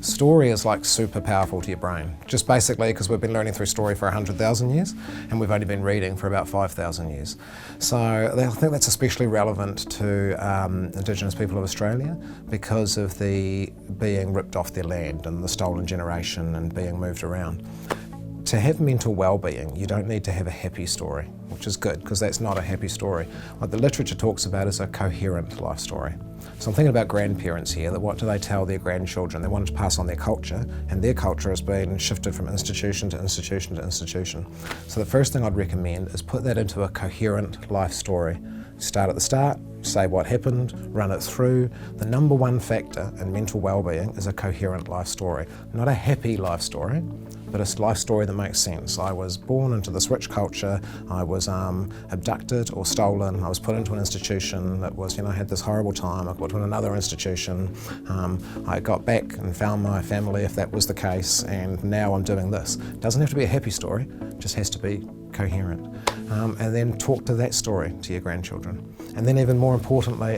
Story is like super powerful to your brain, just basically because we've been learning through story for 100,000 years and we've only been reading for about 5,000 years. So I think that's especially relevant to Indigenous people of Australia because of the being ripped off their land and the stolen generation and being moved around. To have mental well-being, you don't need to have a happy story, which is good because that's not a happy story. What the literature talks about is a coherent life story. So I'm thinking about grandparents here, that what do they tell their grandchildren? They want to pass on their culture, and their culture has been shifted from institution to institution to institution. So the first thing I'd recommend is put that into a coherent life story. Start at the start, say what happened, run it through. The number one factor in mental well-being is a coherent life story. Not a happy life story, but a life story that makes sense. I was born into this rich culture, I was abducted or stolen, I was put into an institution that was, I had this horrible time, I got to another institution, I got back and found my family if that was the case, and now I'm doing this. It doesn't have to be a happy story, it just has to be coherent. And then talk to that story to your grandchildren. And then even more importantly,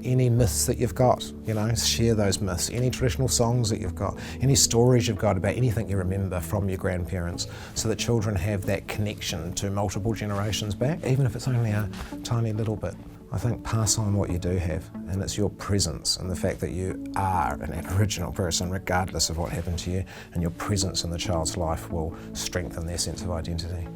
any myths that you've got, share those myths. Any traditional songs that you've got, any stories you've got about anything you remember from your grandparents, so that children have that connection to multiple generations back, even if it's only a tiny little bit. I think pass on what you do have, and it's your presence and the fact that you are an Aboriginal person regardless of what happened to you, and your presence in the child's life will strengthen their sense of identity.